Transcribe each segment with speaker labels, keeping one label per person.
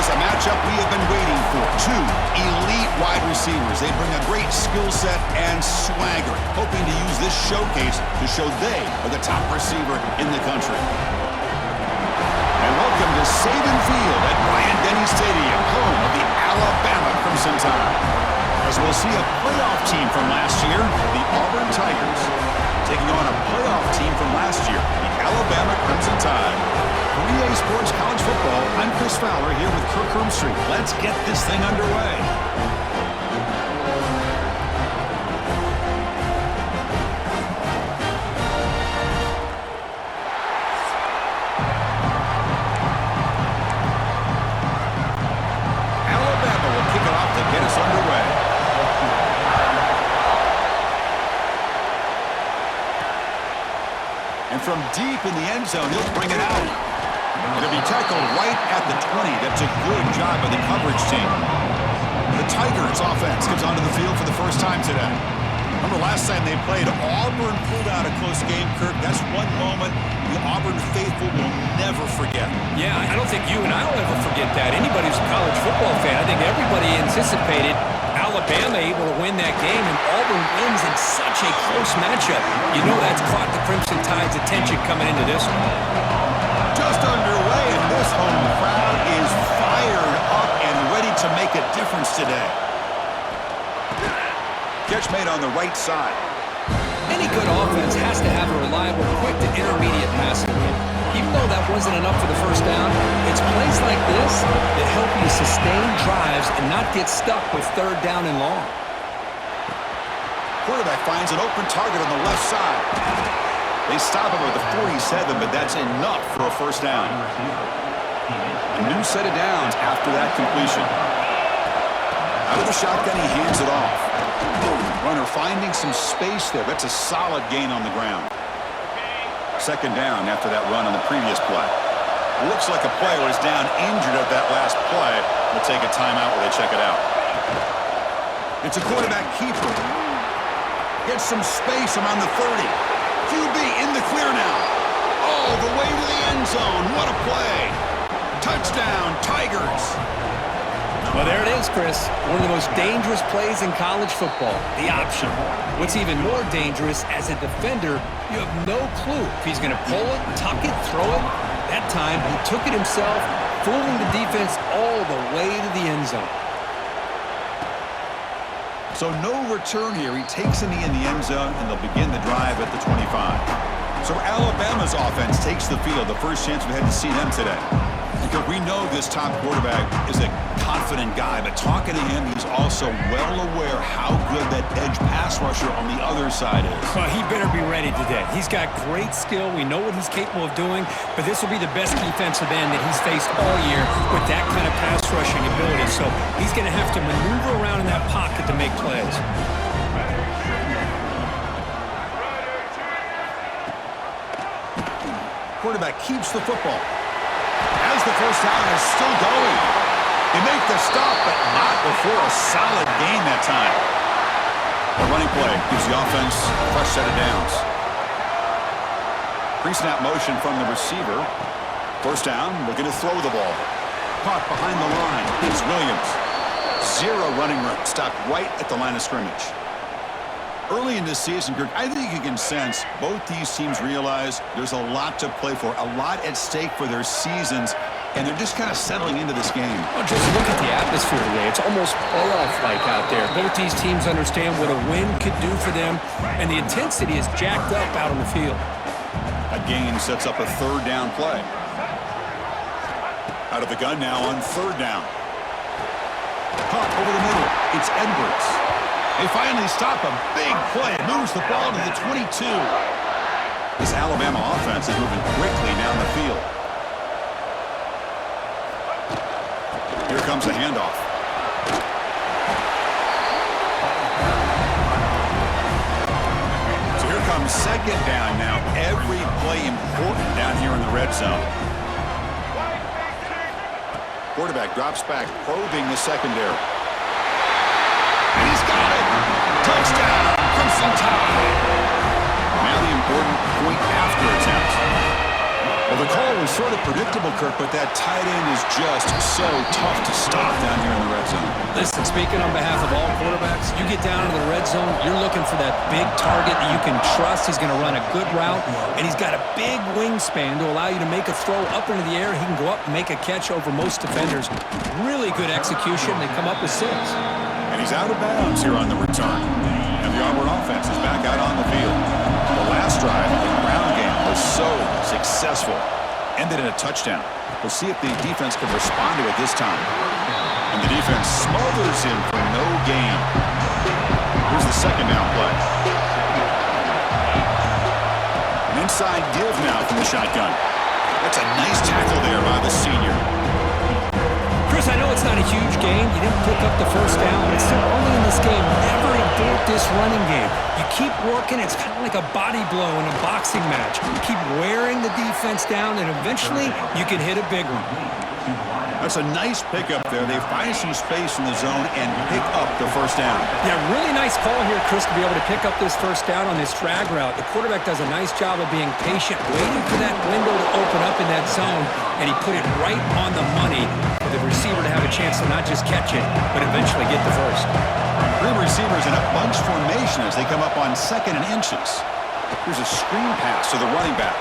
Speaker 1: a matchup we have been waiting for. Two elite wide receivers. They bring a great skill set and swagger, hoping to use this showcase to show they are the top receiver in the country. And welcome to Saban Field at Bryant-Denny Stadium, home of the Alabama Crimson Tide. As we'll see a playoff team from last year, the Auburn Tigers, taking on a playoff team from last year, the Alabama Crimson Tide. 3A Sports College Football, I'm Chris Fowler here with Kirk Hermstreet. Let's get this thing underway. Alabama will kick it off to get us underway. And from deep in the end zone, he'll bring it out. It'll be tackled right at the 20. That's a good job by the coverage team. The Tigers offense comes onto the field for the first time today. Remember last time they played, Auburn pulled out a close game, Kirk. That's one moment the Auburn faithful will never forget.
Speaker 2: Yeah, I don't think you and I will ever forget that. Anybody who's a college football fan, I think everybody anticipated Alabama able to win that game, and Auburn wins in such a close matchup. You know that's caught the Crimson Tide's attention coming into this one.
Speaker 1: Just underway, and this home crowd is fired up and ready to make a difference today. Catch made on the right side.
Speaker 2: Any good offense has to have a reliable, quick to intermediate passing game. Even though that wasn't enough for the first down, it's plays like this that help you sustain drives and not get stuck with third down and long.
Speaker 1: Quarterback finds an open target on the left side. They stop him at the 47, but that's enough for a first down. A new set of downs after that completion. Out of the shotgun, he hands it off. Runner finding some space there. That's a solid gain on the ground. Second down after that run on the previous play. Looks like a player is down injured at that last play. We'll take a timeout while they check it out. It's a quarterback keeper. Gets some space around the 30. QB in the clear now. Oh, the way to the end zone. What a play. Touchdown, Tigers.
Speaker 2: Well, there it is, Chris. One of the most dangerous plays in college football, the option. What's even more dangerous, as a defender, you have no clue if he's going to pull it, tuck it, throw it. That time, he took it himself, fooling the defense all the way to the end zone.
Speaker 1: So no return here. He takes a knee in the end zone, and they'll begin the drive at the 25. So Alabama's offense takes the field, the first chance we had to see them today. Because we know this top quarterback is a confident guy, but talking to him, he's also well aware how good that edge pass rusher on the other side is.
Speaker 2: Well, he better be ready today. He's got great skill. We know what he's capable of doing, but this will be the best defensive end that he's faced all year with that kind of pass rushing ability. So he's going to have to maneuver around in that pocket to make plays.
Speaker 1: Quarterback keeps the football. As the first down is still going. They make the stop, but not before a solid gain that time. A running play gives the offense a fresh set of downs. Pre-snap motion from the receiver. First down, looking to throw the ball. Caught behind the line. It's Williams. Zero running room. Stopped right at the line of scrimmage. Early in this season, Kirk, I think you can sense both these teams realize there's a lot to play for, a lot at stake for their seasons, and they're just kind of settling into this game.
Speaker 2: Well, just look at the atmosphere today. It's almost playoff-like out there. Both these teams understand what a win could do for them, and the intensity is jacked up out on the field.
Speaker 1: That gain sets up a third down play. Out of the gun now on third down. Caught over the middle. It's Edwards. They finally stop a big play. Moves the ball to the 22. This Alabama offense is moving quickly down the field. Here comes the handoff. So here comes second down now. Every play important down here in the red zone. Quarterback drops back, probing the secondary. And he's got it. Touchdown, Crimson Tide. Now the important point after attempt. Well, Well, the call was sort of predictable, Kirk, but that tight end is just so tough to stop down here in the red zone.
Speaker 2: Listen, speaking on behalf of all quarterbacks, you get down into the red zone, you're looking for that big target that you can trust. He's going to run a good route, and he's got a big wingspan to allow you to make a throw up into the air. He can go up and make a catch over most defenders. Really good execution. They come up with 6.
Speaker 1: And he's out of bounds here on the return. And the Auburn offense is back out on the field. The last drive of the ground game was so successful. Ended in a touchdown. We'll see if the defense can respond to it this time. And the defense smothers him for no gain. Here's the second down play. An inside give now from the shotgun. That's a nice tackle there by the senior.
Speaker 2: Chris, I know it's not a huge game. You didn't pick up the first down, but it's still early in this game. Never abort this running game. You keep working. It's kind of like a body blow in a boxing match. You keep wearing the defense down, and eventually you can hit a big one.
Speaker 1: That's a nice pickup there. They find some space in the zone and pick up the first down.
Speaker 2: Yeah, really nice call here, Chris, to be able to pick up this first down on this drag route. The quarterback does a nice job of being patient, waiting for that window to open up in that zone, and he put it right on the money for the receiver to have a chance to not just catch it, but eventually get the first.
Speaker 1: 3 receivers in a bunch formation as they come up on 2nd and inches. Here's a screen pass to the running back.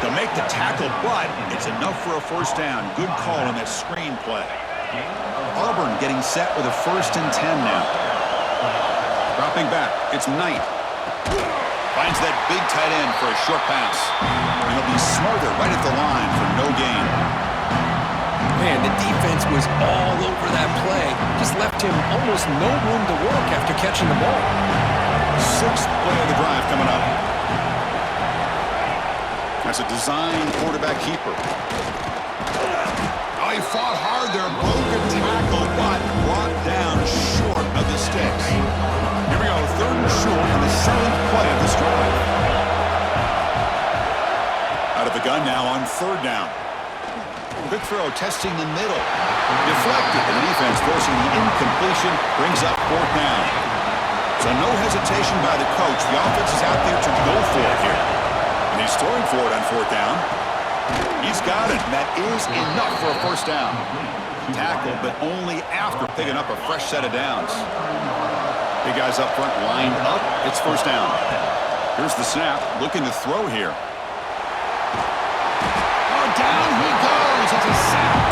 Speaker 1: They'll make the tackle, but it's enough for a first down. Good call on that screen play. Auburn getting set with a 1st and 10 now. Dropping back, it's Knight. Finds that big tight end for a short pass. And he'll be smothered right at the line for no gain.
Speaker 2: Man, the defense was all over that play. Just left him almost no room to work after catching the ball.
Speaker 1: 6th play of the drive coming up. That's a design quarterback keeper. Oh, he fought hard there. Broken tackle, but brought down short of the sticks. Here we go, 3rd and short on the 7th play of this drive. Out of the gun now on 3rd down. Quick throw, testing the middle. Deflected, and the defense forcing the incompletion, brings up 4th down. So no hesitation by the coach. The offense is out there to go for it here. And he's throwing for it on 4th down. He's got it. That is enough for a first down. Tackle, but only after picking up a fresh set of downs. Big guys up front lined up. It's first down. Here's the snap. Looking to throw here. Oh, down he goes. It's a sack.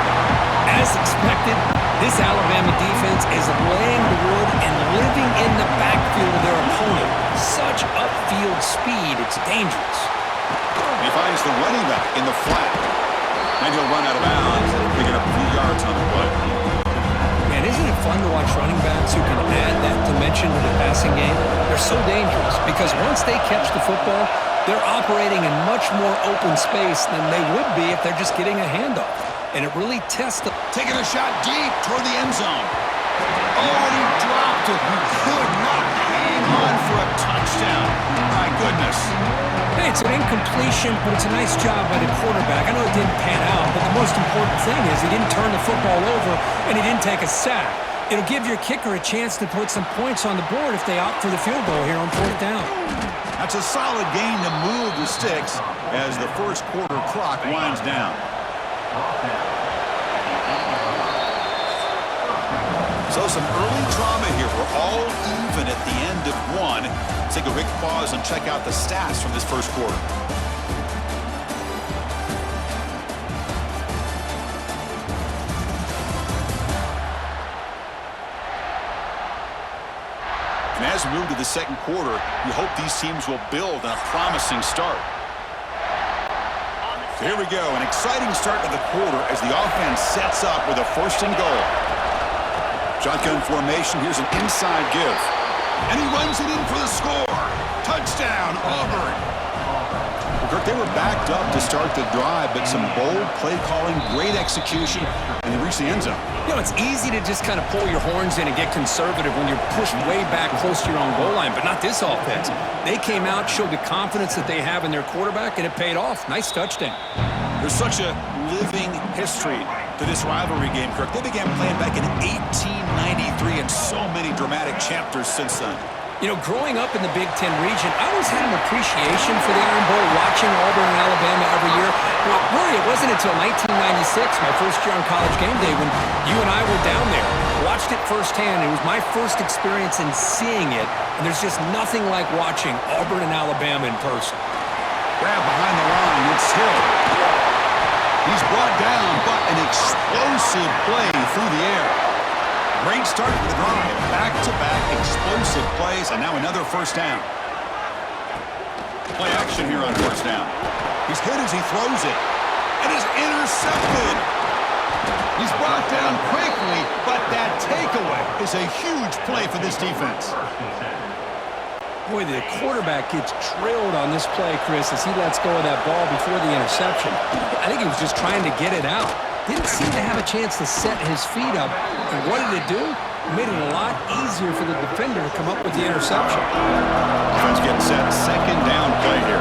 Speaker 2: As expected, this Alabama defense is laying the wood and living in the backfield of their opponent. Such upfield speed, it's dangerous.
Speaker 1: He finds the running back in the flat. And he'll run out of bounds, picking up a few yards on the play.
Speaker 2: Man, isn't it fun to watch running backs who can add that dimension to the passing game? They're so dangerous because once they catch the football, they're operating in much more open space than they would be if they're just getting a handoff. And it really tests them.
Speaker 1: Taking a shot deep toward the end zone. Oh, he dropped it. He could not hang on for a touchdown. My goodness.
Speaker 2: Hey, it's an incompletion, but it's a nice job by the quarterback. I know it didn't pan out, but the most important thing is he didn't turn the football over and he didn't take a sack. It'll give your kicker a chance to put some points on the board if they opt for the field goal here on 4th down.
Speaker 1: That's a solid gain to move the sticks as the first quarter clock winds down. So some early drama here. We're all even at the end of 1. Let's take a quick pause and check out the stats from this first quarter. And as we move to the second quarter, we hope these teams will build on a promising start. So here we go, an exciting start to the quarter as the offense sets up with a 1st and goal. Shotgun formation, here's an inside give. And he runs it in for the score. Touchdown, Auburn. Kirk, they were backed up to start the drive, but some bold play calling, great execution, and they reached the end zone.
Speaker 2: You know, it's easy to just kind of pull your horns in and get conservative when you're pushed way back close to your own goal line, but not this offense. They came out, showed the confidence that they have in their quarterback, and it paid off. Nice touchdown.
Speaker 1: There's such a living history to this rivalry game, Kirk. They began playing back in 1893 and so many dramatic chapters since then.
Speaker 2: You know, growing up in the Big Ten region, I always had an appreciation for the Iron Bowl, watching Auburn and Alabama every year. But really, it wasn't until 1996, my first year on College Game Day, when you and I were down there. Watched it firsthand. It was my first experience in seeing it, and there's just nothing like watching Auburn and Alabama in person.
Speaker 1: Grab behind the line. It's Hill. He's brought down, but an explosive play through the air. Great start to the drive. Back-to-back explosive plays, and now another first down. Play action here on first down. He's hit as he throws it. And he's intercepted. He's brought down quickly, but that takeaway is a huge play for this defense.
Speaker 2: Boy, the quarterback gets trailed on this play, Chris, as he lets go of that ball before the interception. I think he was just trying to get it out. Didn't seem to have a chance to set his feet up. And what did it do? It made it a lot easier for the defender to come up with the interception.
Speaker 1: Defense getting set. Second down play here.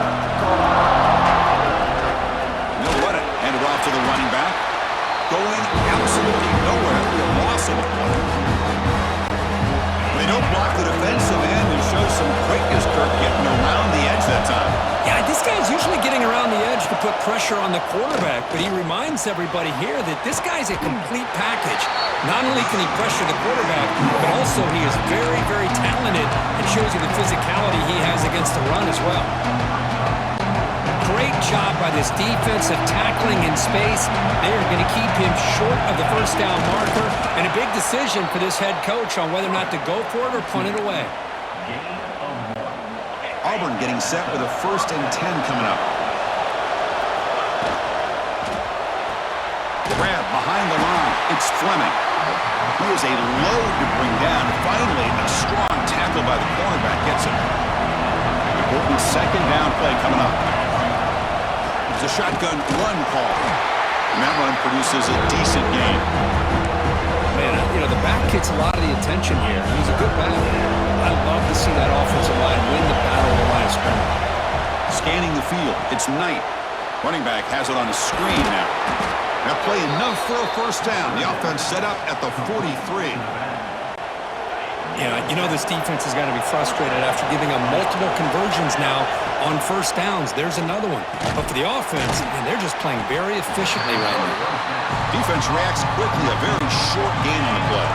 Speaker 1: No, what it. Handed off to the running back. Going absolutely nowhere. A loss of the play. They don't block the defensive end and show some quickness. Kirk getting around the edge that time.
Speaker 2: Yeah, this guy's usually getting around the edge to put pressure on the quarterback, but he reminds everybody here that this guy's a complete package. Not only can he pressure the quarterback, but also he is very, very talented and shows you the physicality he has against the run as well. Great job by this defense of tackling in space. They are going to keep him short of the first down marker, and a big decision for this head coach on whether or not to go for it or punt it away.
Speaker 1: Auburn getting set with a 1st and 10 coming up. Grab behind the line. It's Fleming. He is a load to bring down. Finally, a strong tackle by the cornerback gets him. Important second down play coming up. There's a shotgun run call. And that run produces a decent gain.
Speaker 2: Man, you know, the back gets a lot of the attention here. He's a good back. I love to see that offensive line win the battle of the line of scrimmage.
Speaker 1: Scanning the field. It's Knight. Running back has it on a screen now. That play enough for a first down. The offense set up at the 43.
Speaker 2: Yeah, you know this defense has got to be frustrated after giving up multiple conversions now on first downs. There's another one. But for the offense, man, they're just playing very efficiently right now.
Speaker 1: Defense reacts quickly. A very short gain on the play.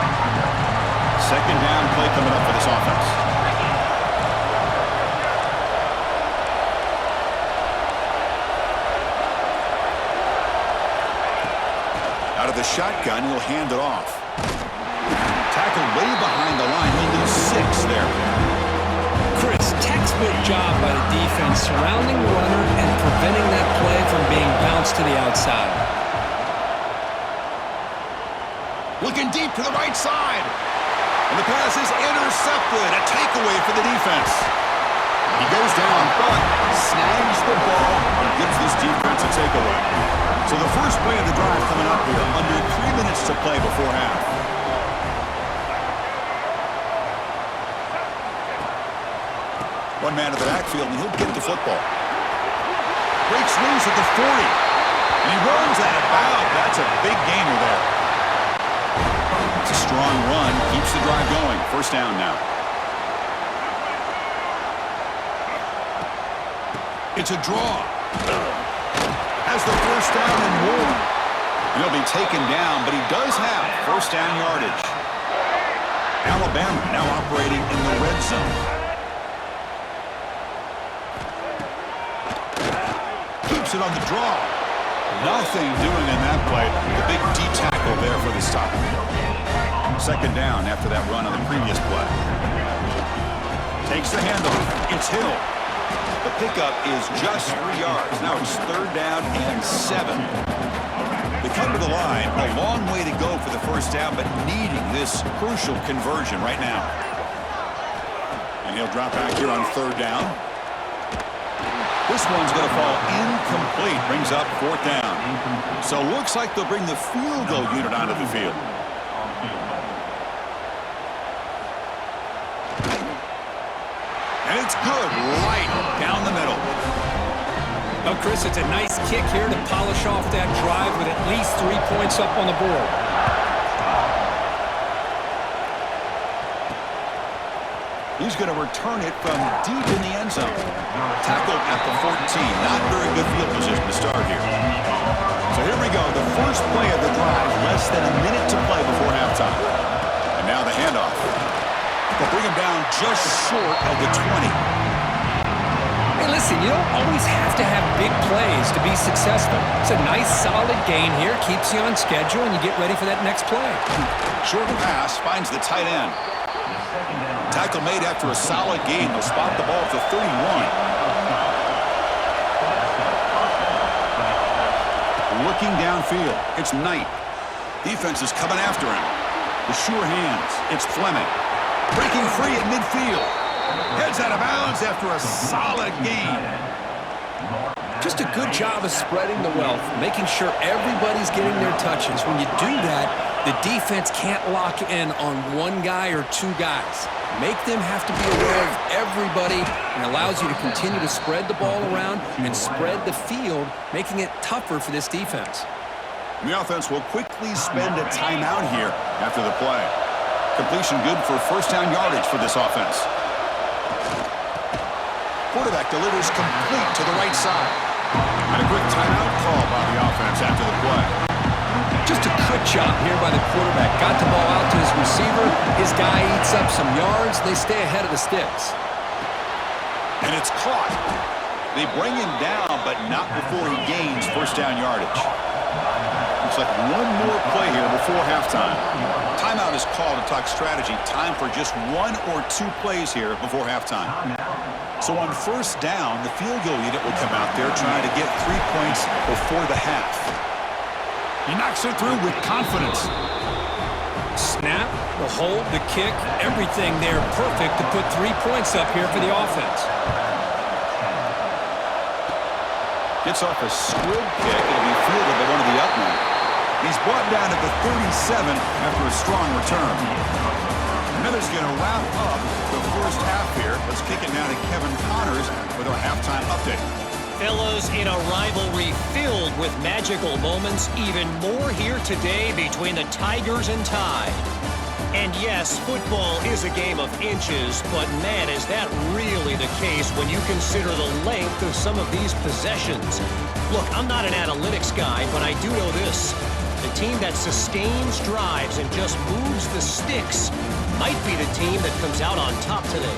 Speaker 1: Second down play coming up for this offense. Out of the shotgun, he'll hand it off. Tackled way behind the line. He'll lose 6 there.
Speaker 2: Chris, textbook job by the defense surrounding the runner and preventing that play from being bounced to the outside.
Speaker 1: Looking deep to the right side. And the pass is intercepted. A takeaway for the defense. He goes down, but snags the ball and gives this defense a takeaway. So the first play of the drive coming up here. Under 3 minutes to play before half. One man to the backfield, and he'll get the football. Breaks loose at the 40. And he runs out of bounds. That's a big gainer there. It's a strong run. Keeps the drive going. First down now. It's a draw. Has the first down and more. He'll be taken down, but he does have first down yardage. Alabama now operating in the red zone. Keeps it on the draw. Nothing doing in that play. The big D tackle there for the stop. Second down after that run on the previous play. Takes the handoff. It's Hill. The pickup is just 3 yards. Now it's 3rd down and 7. They come to the line. A long way to go for the first down, but needing this crucial conversion right now. And he'll drop back here on 3rd down. This one's going to fall incomplete. Brings up 4th down. So looks like they'll bring the field goal unit onto the field. And it's good right down the middle.
Speaker 2: Oh, Chris, it's a nice kick here to polish off that drive with at least 3 points up on the board.
Speaker 1: He's going to return it from deep in the end zone. Tackled at the 14. Not very good field position to start here. So here we go. The first play of the drive. Less than a minute to play before halftime. And now the handoff. They'll bring him down just short of the 20.
Speaker 2: Hey, listen, you don't always have to have big plays to be successful. It's a nice, solid gain here. Keeps you on schedule, and you get ready for that next play.
Speaker 1: Short pass finds the tight end. Tackle made after a solid gain. They'll spot the ball at the 31. Looking downfield. It's Knight. Defense is coming after him. The sure hands. It's Fleming. Breaking free at midfield. Heads out of bounds after a solid gain.
Speaker 2: Just a good job of spreading the wealth, making sure everybody's getting their touches. When you do that, the defense can't lock in on one guy or two guys. Make them have to be aware of everybody, and allows you to continue to spread the ball around and spread the field, making it tougher for this defense.
Speaker 1: And the offense will quickly spend a timeout here after the play. Completion good for first down yardage for this offense. Quarterback delivers complete to the right side. And a quick timeout call by the offense after the play.
Speaker 2: Just a good job here by the quarterback. Got the ball out to his receiver. His guy eats up some yards. They stay ahead of the sticks.
Speaker 1: And it's caught. They bring him down, but not before he gains first down yardage. Looks like one more play here before halftime. Timeout is called to talk strategy. Time for just one or two plays here before halftime. So on first down, the field goal unit will come out there trying to get 3 points before the half. He knocks it through with confidence.
Speaker 2: Snap, the hold, the kick, everything there perfect to put 3 points up here for the offense.
Speaker 1: Gets off a squib kick. It'll be fielded by one of the up men. He's brought down at the 37 after a strong return. Miller's going to wrap up the first half here. Let's kick it now to Kevin Connors with our halftime update.
Speaker 3: Fellows, in a rivalry filled with magical moments, even more here today between the Tigers and Tide. And yes, football is a game of inches, but man, is that really the case when you consider the length of some of these possessions. Look, I'm not an analytics guy, but I do know this. The team that sustains drives and just moves the sticks might be the team that comes out on top today.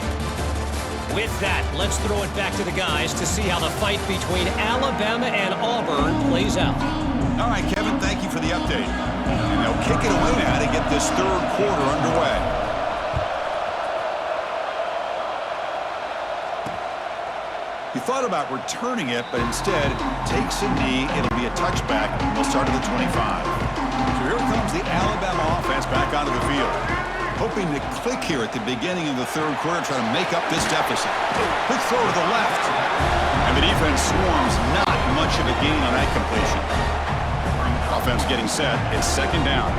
Speaker 3: With that, let's throw it back to the guys to see how the fight between Alabama and Auburn plays out.
Speaker 1: All right, Kevin, thank you for the update. And they'll kick it away now to get this third quarter underway. He thought about returning it, but instead takes a knee. It'll be a touchback. They'll start at the 25. So here comes the Alabama offense back onto the field. Hoping to click here at the beginning of the third quarter, trying to make up this deficit. Quick throw to the left. And the defense swarms. Not much of a gain on that completion. Offense getting set. It's second down.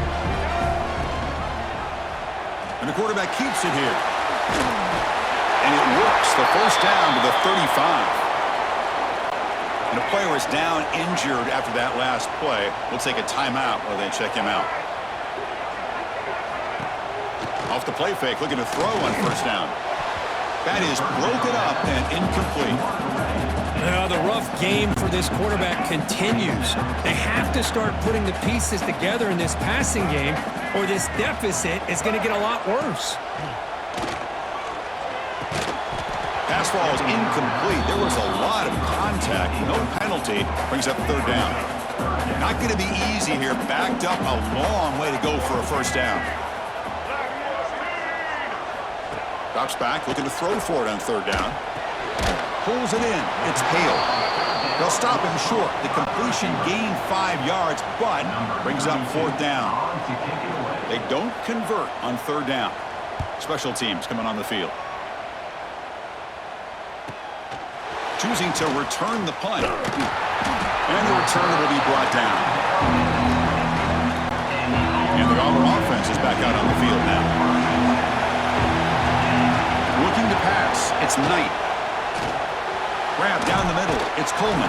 Speaker 1: And the quarterback keeps it here. And it works. The first down to the 35. And a player is down injured after that last play. We'll take a timeout while they check him out. Off the play fake, looking to throw on first down. That is broken up and incomplete.
Speaker 2: Now the rough game for this quarterback continues. They have to start putting the pieces together in this passing game, or this deficit is going to get a lot worse.
Speaker 1: Pass ball is incomplete. There was a lot of contact. No penalty. Brings up third down. Not going to be easy here. Backed up a long way to go for a first down. Drops back, looking to throw for it on third down. Pulls it in. It's Hale. They'll stop him short. The completion gained 5 yards, but brings up fourth down. They don't convert on third down. Special teams coming on the field. Choosing to return the punt. And the returner will be brought down. And the Auburn offense is back out on the field now. Looking to pass. It's Knight. Grab down the middle. It's Coleman.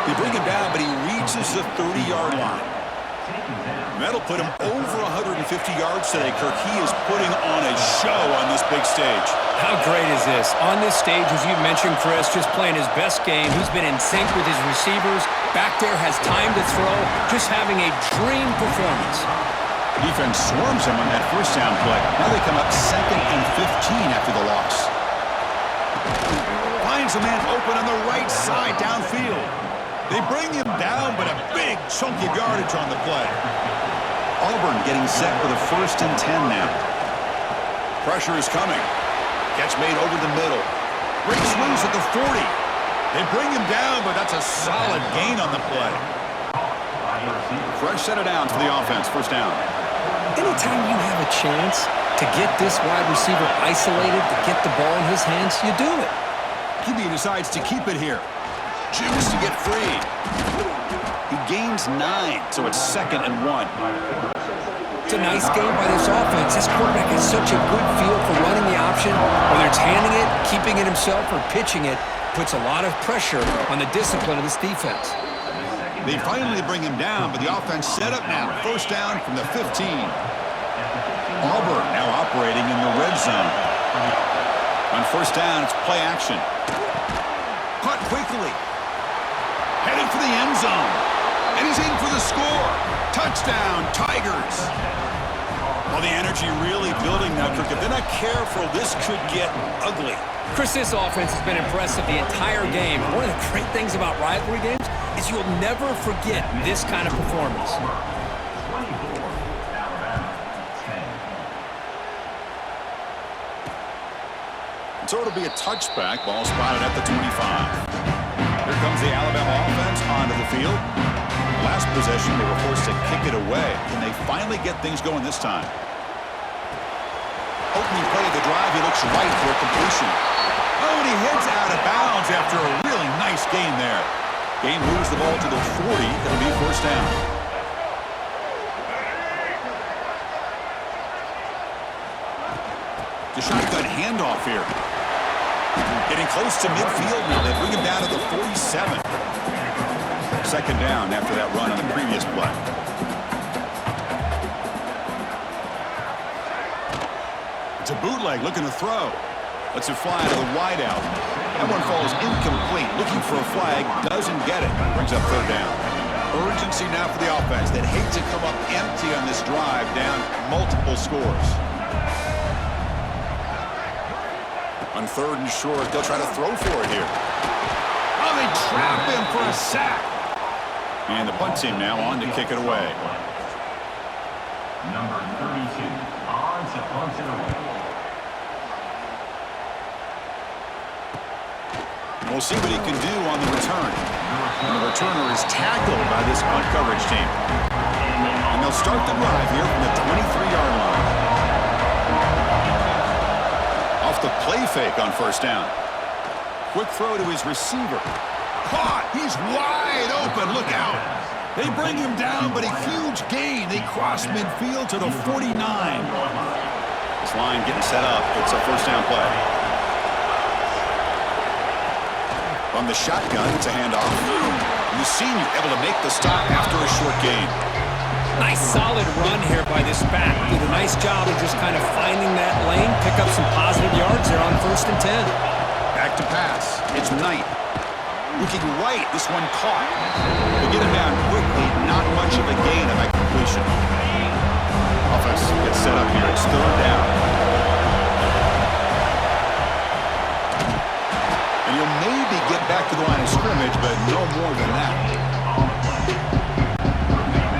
Speaker 1: They bring him down, but he reaches the 30-yard line. That'll put him over 150 yards today, Kirk. He is putting on a show on this big stage.
Speaker 2: How great is this? On this stage, as you mentioned, Chris, just playing his best game. He's been in sync with his receivers. Back there, has time to throw. Just having a dream performance.
Speaker 1: Defense swarms him on that first down play. Now they come up 2nd and 15 after the loss. Finds a man open on the right side downfield. They bring him down, but a big chunk of yardage on the play. Auburn getting set with a 1st and 10 now. Pressure is coming. Catch made over the middle. Breaks loose at the 40. They bring him down, but that's a solid gain on the play. Fresh set of downs for the offense. 1st down.
Speaker 2: Anytime you have a chance to get this wide receiver isolated, to get the ball in his hands, you do it.
Speaker 1: QB decides to keep it here. Juice to get free. He gains 9, so it's 2nd and 1.
Speaker 2: It's a nice game by this offense. This quarterback has such a good feel for running the option. Whether it's handing it, keeping it himself, or pitching it, puts a lot of pressure on the discipline of this defense.
Speaker 1: They finally bring him down, but the offense set up now. 1st down from the 15. Auburn now operating in the red zone. On 1st down, it's play action. Caught quickly. Heading for the end zone. And he's in for the score. Touchdown, Tigers. Well, the energy really building now, Kirk. If they're not careful, this could get ugly.
Speaker 2: Chris, this offense has been impressive the entire game. One of the great things about rivalry games is you'll never forget this kind of performance.
Speaker 1: So it'll be a touchback. Ball spotted at the 25. Here comes the Alabama offense onto the field. Last possession, they were forced to kick it away. Can they finally get things going this time? Opening play of the drive, he looks right for a completion. Oh, and he heads out of bounds after a really nice gain there. Game moves the ball to the 40. It'll be 1st down. The shotgun handoff here. Getting close to midfield now. They bring him down to the 47. 2nd down after that run on the previous play. It's a bootleg looking to throw. Lets it fly to the wideout. That one falls incomplete. Looking for a flag. Doesn't get it. Brings up 3rd down. Urgency now for the offense. That hate to come up empty on this drive, down multiple scores. On 3rd and short, they'll try to throw for it here. Oh, they trap him for a sack. And the punt team now on to kick it away.
Speaker 4: Number 32 on to punt it away.
Speaker 1: We'll see what he can do on the return. And the returner is tackled by this punt coverage team. And they'll start the drive here from the 23-yard line. Off the play fake on 1st down. Quick throw to his receiver. Caught! He's wide open. Look out. They bring him down, but a huge gain. They cross midfield to the 49. This line getting set up. It's a 1st down play. From the shotgun, it's a handoff. And the senior able to make the stop after a short gain.
Speaker 2: Nice solid run here by this back. Did a nice job of just kind of finding that lane, pick up some positive yards there on 1st and 10.
Speaker 1: Back to pass. It's Knight. Looking right, this one caught. They get him down quickly, not much of a gain on that completion. Offense gets set up here. It's 3rd down. And you'll maybe get back to the line of scrimmage, but no more than that.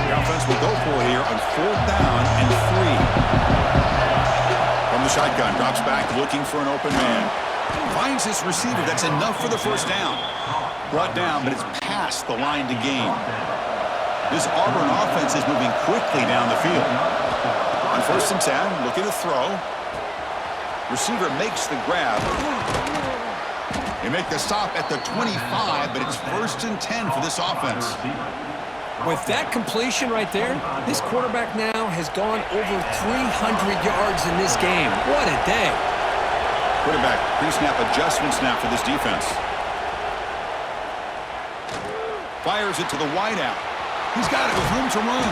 Speaker 1: The offense will go for it here on 4th down and 3. From the shotgun, drops back looking for an open man. Finds his receiver. That's enough for the 1st down. Brought down, but it's past the line to gain. This Auburn offense is moving quickly down the field. On 1st and 10, looking to throw. Receiver makes the grab. They make the stop at the 25, but it's 1st and 10 for this offense.
Speaker 2: With that completion right there, this quarterback now has gone over 300 yards in this game. What a day.
Speaker 1: Quarterback pre-snap adjustments now for this defense. Fires it to the wideout. He's got it with room to run.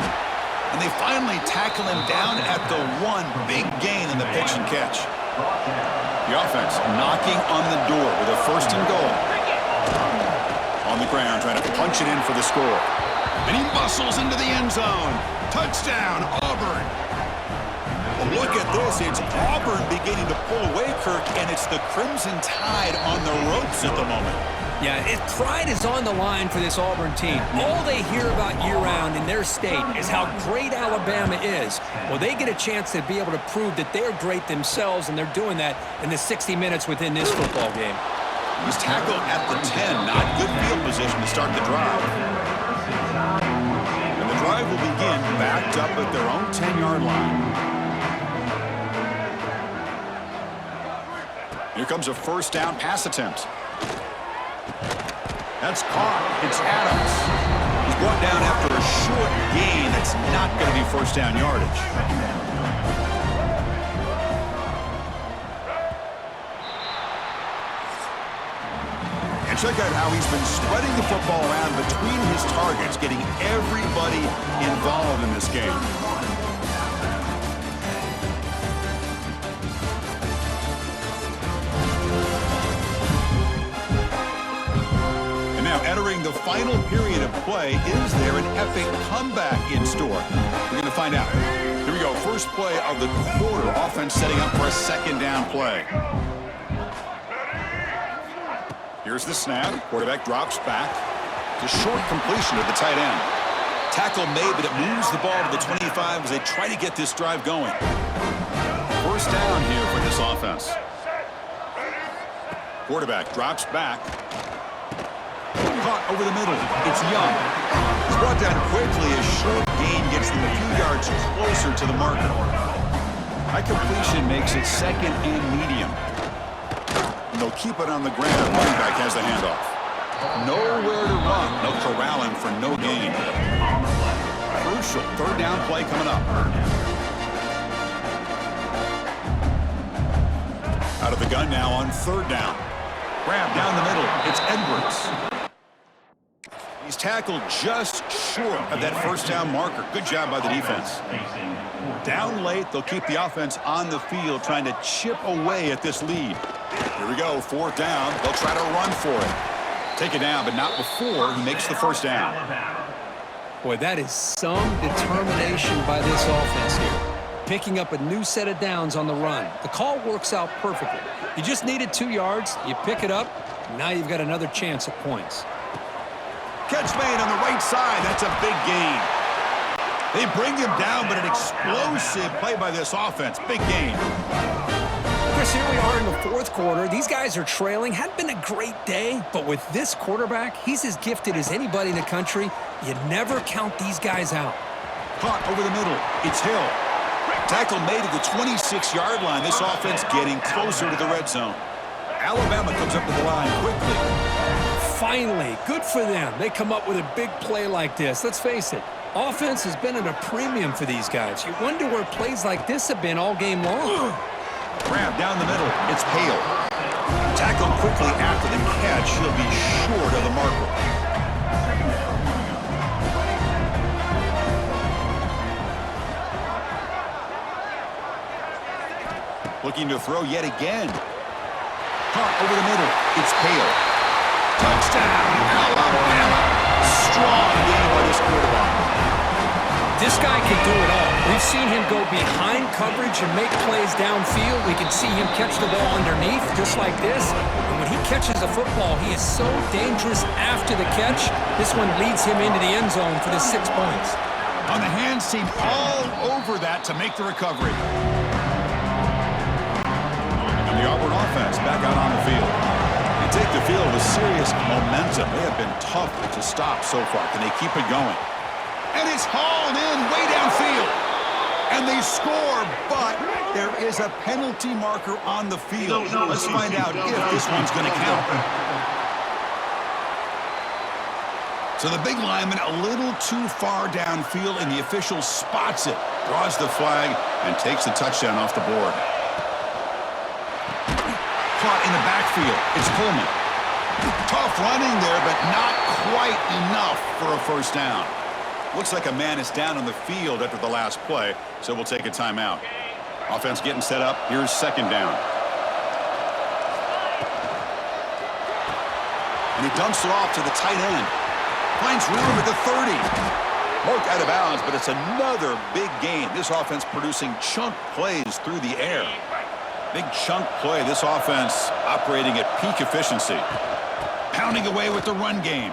Speaker 1: And they finally tackle him down at the one. Big gain in the pitch and catch. The offense knocking on the door with a 1st and goal. On the ground, trying to punch it in for the score. And he muscles into the end zone. Touchdown, Auburn. Well, look at this. It's Auburn beginning to pull away, Kirk, and it's the Crimson Tide on the ropes at the moment.
Speaker 2: Yeah, pride is on the line for this Auburn team. All they hear about year-round in their state is how great Alabama is. Well, they get a chance to be able to prove that they're great themselves, and they're doing that in the 60 minutes within this football game.
Speaker 1: He's tackled at the 10. Not good field position to start the drive. And the drive will begin backed up at their own 10-yard line. Here comes a 1st down pass attempt. That's caught. It's Adams. He's brought down after a short gain. That's not going to be 1st down yardage. And check out how he's been spreading the football around between his targets, getting everybody involved in this game. Entering the final period of play, is there an epic comeback in store? We're going to find out. Here we go. First play of the quarter. Offense setting up for a 2nd down play. Here's the snap. Quarterback drops back. It's a short completion to the tight end. Tackle made, but it moves the ball to the 25 as they try to get this drive going. 1st down here for this offense. Quarterback drops back. Caught over the middle. It's Young. It's brought down quickly as short gain gets them a few yards closer to the marker. High completion makes it 2nd and medium. And they'll keep it on the ground. Running back has the handoff. Nowhere to run. They'll corral him for no gain. Crucial 3rd down play coming up. Out of the gun now on 3rd down. Grab down the middle. It's Edwards. He's tackled just short of that 1st down marker. Good job by the defense. Down late, they'll keep the offense on the field trying to chip away at this lead. Here we go, 4th down. They'll try to run for it. Take it down, but not before he makes the 1st down.
Speaker 2: Boy, that is some determination by this offense here. Picking up a new set of downs on the run. The call works out perfectly. You just needed 2 yards. You pick it up. Now you've got another chance at points.
Speaker 1: Catch made on the right side. That's a big gain. They bring him down, but an explosive play by this offense. Big gain.
Speaker 2: Chris, here we are in the 4th quarter. These guys are trailing. Hadn't been a great day, but with this quarterback, he's as gifted as anybody in the country. You never count these guys out.
Speaker 1: Caught over the middle. It's Hill. Tackle made at the 26-yard line. This offense getting closer to the red zone. Alabama comes up to the line quickly.
Speaker 2: Finally, good for them. They come up with a big play like this. Let's face it, offense has been at a premium for these guys. You wonder where plays like this have been all game long.
Speaker 1: Grab down the middle. It's Hale. Tackled quickly after the catch. He'll be short of the marker. Looking to throw yet again. Caught over the middle. It's Hale. Touchdown, Alabama. Strong game by this quarterback.
Speaker 2: This guy can do it all. We've seen him go behind coverage and make plays downfield. We can see him catch the ball underneath just like this. And when he catches the football, he is so dangerous after the catch. This one leads him into the end zone for the 6 points.
Speaker 1: On the hands team all over that to make the recovery. And the Auburn offense back out on the field. They take the field with serious momentum. They have been tough to stop so far. Can they keep it going? And it's hauled in way downfield. And they score, but there is a penalty marker on the field. Let's find out if this one's going to count. So the big lineman a little too far downfield, and the official spots it, draws the flag, and takes the touchdown off the board. Caught in the backfield. It's Coleman. Tough running there, but not quite enough for a first down. Looks like a man is down on the field after the last play, so we'll take a timeout. Offense getting set up. Here's second down. And he dumps it off to the tight end. Finds room at the 30. Mark out of bounds, but it's another big gain. This offense producing chunk plays through the air. Big chunk play. This offense operating at peak efficiency. Pounding away with the run game.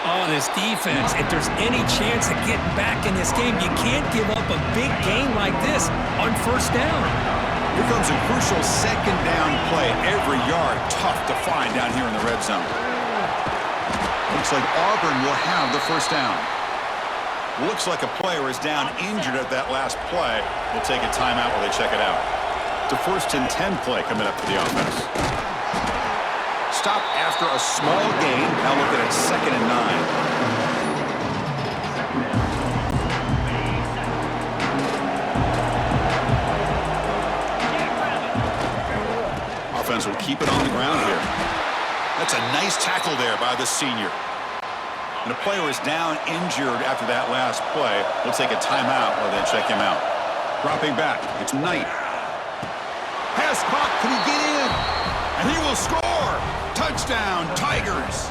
Speaker 2: Oh, this defense, if there's any chance of getting back in this game, you can't give up a big gain like this on first down.
Speaker 1: Here comes a crucial second down play. Every yard tough to find down here in the red zone. Looks like Auburn will have the first down. Looks like a player is down injured at that last play. We'll take a timeout while they check it out. It's a 1st and 10 play coming up for the offense. Stop after a small gain. Now look at it, 2nd and 9. Offense will keep it on the ground here. That's a nice tackle there by the senior. And a player is down injured after that last play. We'll take a timeout while they check him out. Dropping back, it's Knight. Pass caught, can he get in? And he will score! Touchdown, Tigers!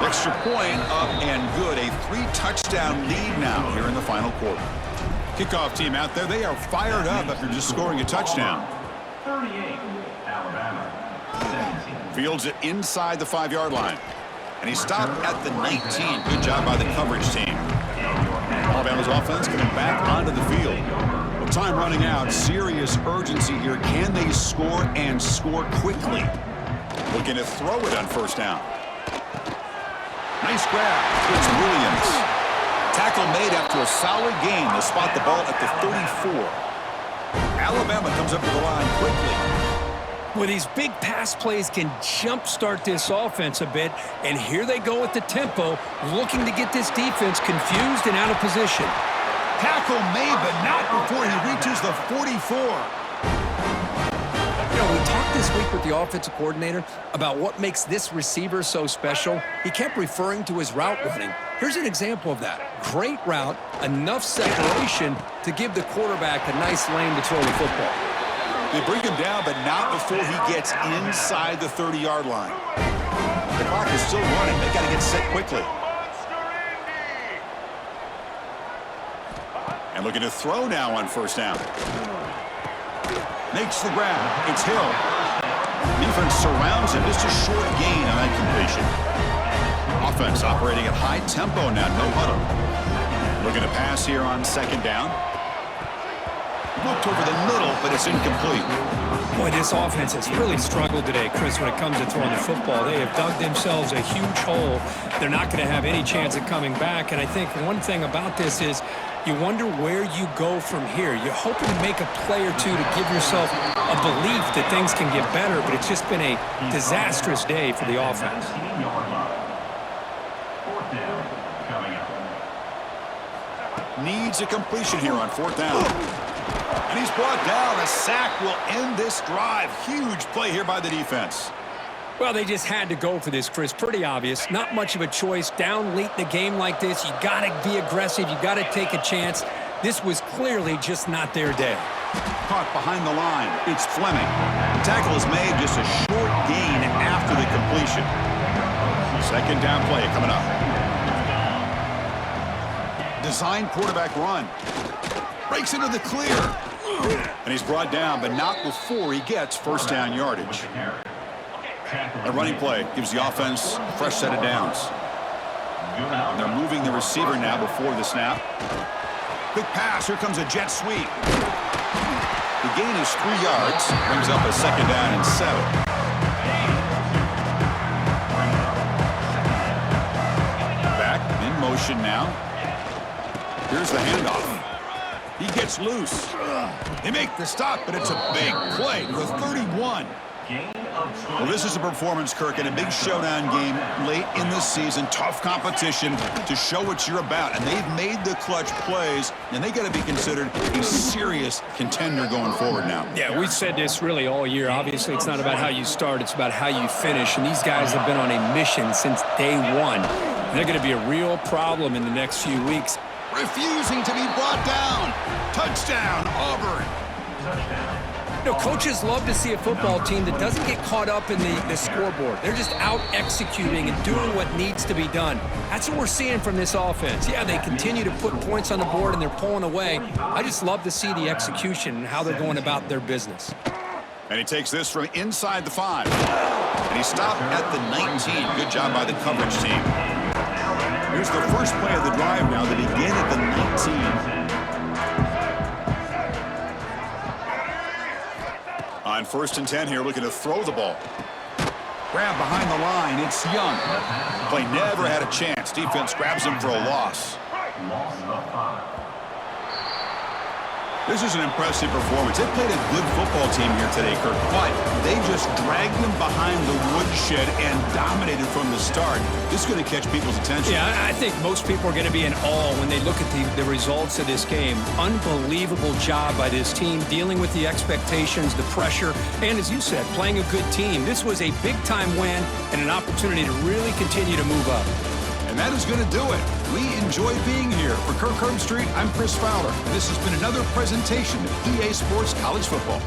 Speaker 1: Extra point up and good. A 3-touchdown lead now here in the final quarter. Kickoff team out there, they are fired up after just scoring a touchdown.
Speaker 4: 38, Alabama. 17.
Speaker 1: Fields it inside the 5-yard line. And he stopped at the 19. Good job by the coverage team. Alabama's offense coming back onto the field. With time running out, serious urgency here. Can they score and score quickly? Looking to throw it on first down. Nice grab. It's Williams. Tackle made after a solid gain. They'll spot the ball at the 34. Alabama comes up to the line quickly.
Speaker 2: Well, these big pass plays can jumpstart this offense a bit, and here they go with the tempo, looking to get this defense confused and out of position.
Speaker 1: Tackle made, but not before he reaches the 44.
Speaker 2: You know, we talked this week with the offensive coordinator about what makes this receiver so special. He kept referring to his route running. Here's an example of that. Great route, enough separation to give the quarterback a nice lane to throw the football.
Speaker 1: They bring him down, but not before he gets inside the 30-yard line. The clock is still running. They got to get set quickly. And looking to throw now on first down. Makes the grab. It's Hill. Defense surrounds him. Just a short gain on that completion. Offense operating at high tempo now. No huddle. Looking to pass here on second down. Looked over the middle, but it's incomplete.
Speaker 2: Boy, this offense has really struggled today, Chris, when it comes to throwing the football. They have dug themselves a huge hole. They're not going to have any chance of coming back. And I think one thing about this is you wonder where you go from here. You're hoping to make a play or two to give yourself a belief that things can get better, but it's just been a disastrous day for the offense.
Speaker 4: 19-yard line. 4th down coming up.
Speaker 1: Needs a completion here on 4th down. And he's brought down. A sack will end this drive. Huge play here by the defense.
Speaker 2: Well, they just had to go for this, Chris. Pretty obvious. Not much of a choice. Down late in the game like this, you got to be aggressive. You got to take a chance. This was clearly just not their day.
Speaker 1: Caught behind the line. It's Fleming. Tackle is made, just a short gain after the completion. Second down play coming up. Design quarterback run. Breaks into the clear. And he's brought down, but not before he gets first down yardage. A running play gives the offense a fresh set of downs. And they're moving the receiver now before the snap. Quick pass. Here comes a jet sweep. The gain is 3 yards. Brings up a second down and 7. Back in motion now. Here's the handoff. He gets loose. They make the stop, but it's a big play to the 31.
Speaker 4: Gain of 20.
Speaker 1: Well, this is a performance, Kirk, in a big showdown game late in the season. Tough competition to show what you're about. And they've made the clutch plays, and they got to be considered a serious contender going forward now.
Speaker 2: Yeah, we've said this really all year. Obviously, it's not about how you start. It's about how you finish. And these guys have been on a mission since day one. They're going to be a real problem in the next few weeks.
Speaker 1: Refusing to be brought down. Touchdown, Auburn.
Speaker 4: Touchdown.
Speaker 2: You know, coaches love to see a football team that doesn't get caught up in the scoreboard. They're just out executing and doing what needs to be done. That's what we're seeing from this offense. Yeah, they continue to put points on the board and they're pulling away. I just love to see the execution and how they're going about their business.
Speaker 1: And he takes this from inside the 5. And he stopped at the 19. Good job by the coverage team. Here's the first play of the drive now. They begin at the 19. On 1st and 10 here, looking to throw the ball. Grab behind the line. It's Young. Play never had a chance. Defense grabs him for a loss.
Speaker 4: Loss of 5.
Speaker 1: This is an impressive performance. They played a good football team here today, Kirk, but they just dragged them behind the woodshed and dominated from the start. This is going to catch people's attention.
Speaker 2: Yeah, I think most people are going to be in awe when they look at the results of this game. Unbelievable job by this team, dealing with the expectations, the pressure, and as you said, playing a good team. This was a big-time win and an opportunity to really continue to move up.
Speaker 1: And that is going to do it. We enjoy being here. For Kirk Herbstreit, I'm Chris Fowler. This has been another presentation of EA Sports College Football.